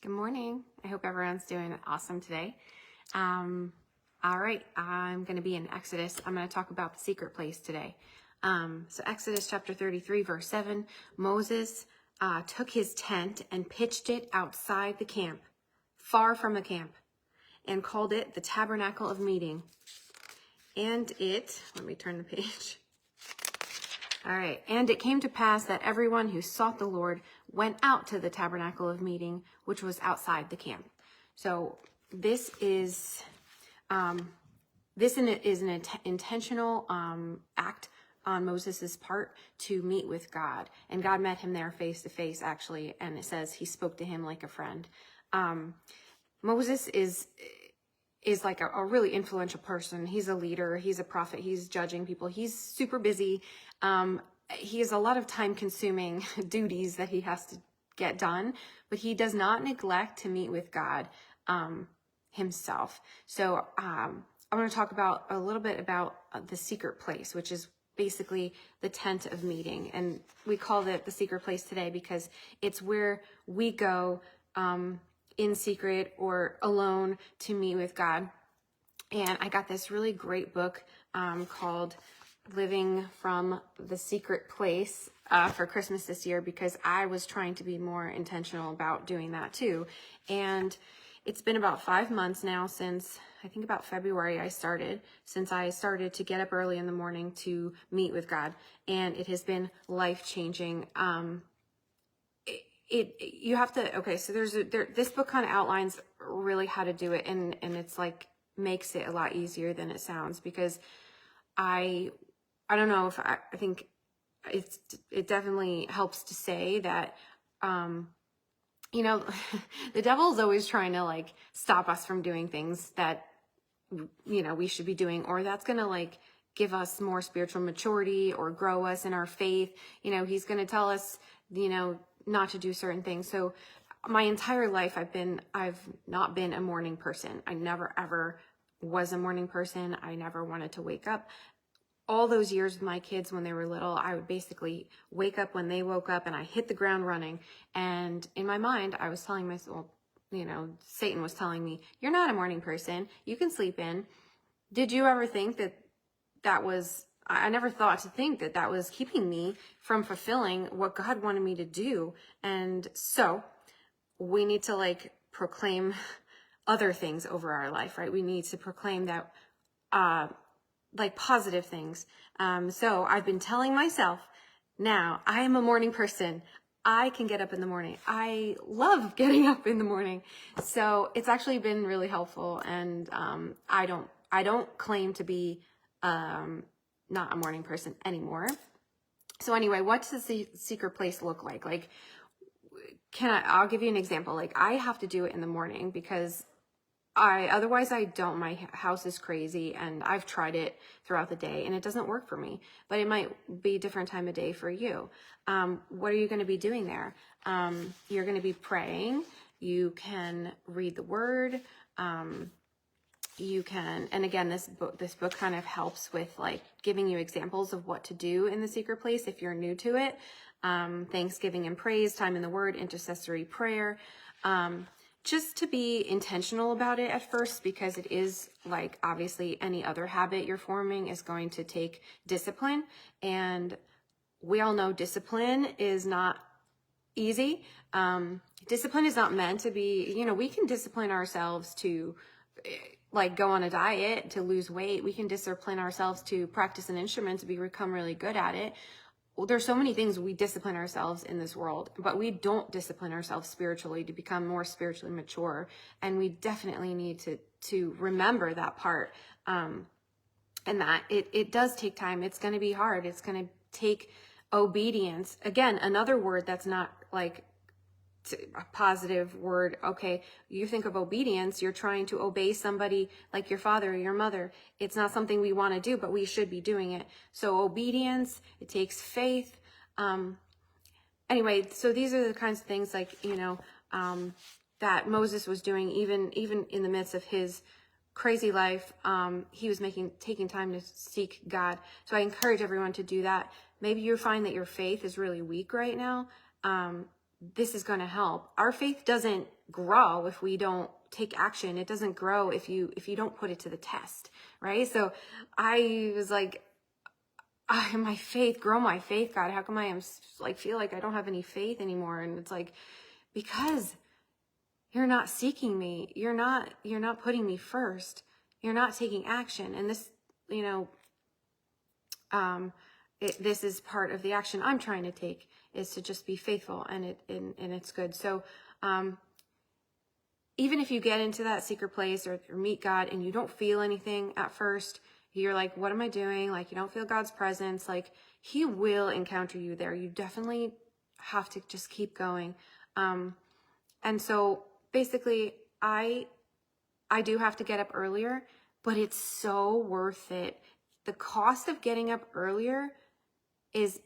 Good morning. I hope everyone's doing awesome today. All right, I'm going to be in Exodus. I'm going to talk about the secret place today. So Exodus chapter 33, verse 7, Moses took his tent and pitched it outside the camp, far from the camp, and called it the tabernacle of meeting. And let me turn the page. All right. And it came to pass that everyone who sought the Lord went out to the tabernacle of meeting, which was outside the camp. So this is an intentional act on Moses's part to meet with God. And God met him there face to face, actually. And it says he spoke to him like a friend. Moses is like a really influential person. He's a leader. He's a prophet. He's judging people. He's super busy. He has a lot of time consuming duties that he has to get done, but he does not neglect to meet with God himself. So I want to talk a little bit about the secret place, which is basically the tent of meeting. And we call it the secret place today because it's where we go in secret or alone to meet with God. And I got this really great book called Living from the Secret Place for Christmas this year because I was trying to be more intentional about doing that too. And it's been about 5 months now since, I think about February since I started to get up early in the morning to meet with God. And it has been life-changing. You have to, okay, so this book kind of outlines really how to do it, and it's like makes it a lot easier than it sounds, because I don't know if I think it definitely helps to say that the devil's always trying to like stop us from doing things that we should be doing, or that's gonna like give us more spiritual maturity or grow us in our faith. He's gonna tell us not to do certain things. So my entire life I've not been a morning person. I never ever was a morning person. I never wanted to wake up. All those years with my kids when they were little, I would basically wake up when they woke up and I hit the ground running. And in my mind, I was telling myself, Satan was telling me, you're not a morning person. You can sleep in. Did you ever think that was, I never thought to think that was keeping me from fulfilling what God wanted me to do. And so we need to like proclaim other things over our life, right? We need to proclaim that, like positive things. So I've been telling myself, now I am a morning person. I can get up in the morning. I love getting up in the morning. So it's actually been really helpful. And, I don't claim to be, not a morning person anymore. So anyway, what does the secret place look like? Like, I'll give you an example. Like, I have to do it in the morning because otherwise I don't. My house is crazy and I've tried it throughout the day and it doesn't work for me, but it might be a different time of day for you. What are you going to be doing there? You're going to be praying. You can read the word. You can, and again, this book kind of helps with like giving you examples of what to do in the secret place if you're new to it. Thanksgiving and praise, time in the word, intercessory prayer. Just to be intentional about it at first, because it is like obviously any other habit you're forming is going to take discipline. And we all know discipline is not easy. Discipline is not meant to be, we can discipline ourselves to like go on a diet to lose weight. We can discipline ourselves to practice an instrument to become really good at it. Well, there's so many things we discipline ourselves in this world, but we don't discipline ourselves spiritually to become more spiritually mature. And we definitely need to remember that part. And that it does take time. It's going to be hard. It's going to take obedience. Again, another word that's not like a positive word. Okay, you think of obedience, you're trying to obey somebody like your father or your mother. It's not something we want to do, but we should be doing it. So obedience, it takes faith. Anyway, so these are the kinds of things like, that Moses was doing even in the midst of his crazy life. He was taking time to seek God. So I encourage everyone to do that. Maybe you find that your faith is really weak right now. this is going to help. Our faith doesn't grow if we don't take action. It doesn't grow if you don't put it to the test, right? So I was like, my faith, grow my faith, God. How come I am like, feel like I don't have any faith anymore? And it's like, because you're not seeking me. You're not putting me first. You're not taking action. And this, this is part of the action I'm trying to take, is to just be faithful, and it's good. So, even if you get into that secret place or meet God and you don't feel anything at first, you're like, what am I doing? Like, you don't feel God's presence. Like, he will encounter you there. You definitely have to just keep going. And so basically I do have to get up earlier, but it's so worth it. The cost of getting up earlier is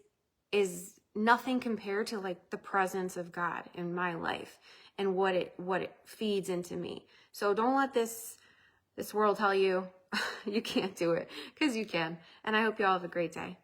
nothing compared to like the presence of God in my life and what it feeds into me. So don't let this world tell you you can't do it, because you can. And I hope you all have a great day.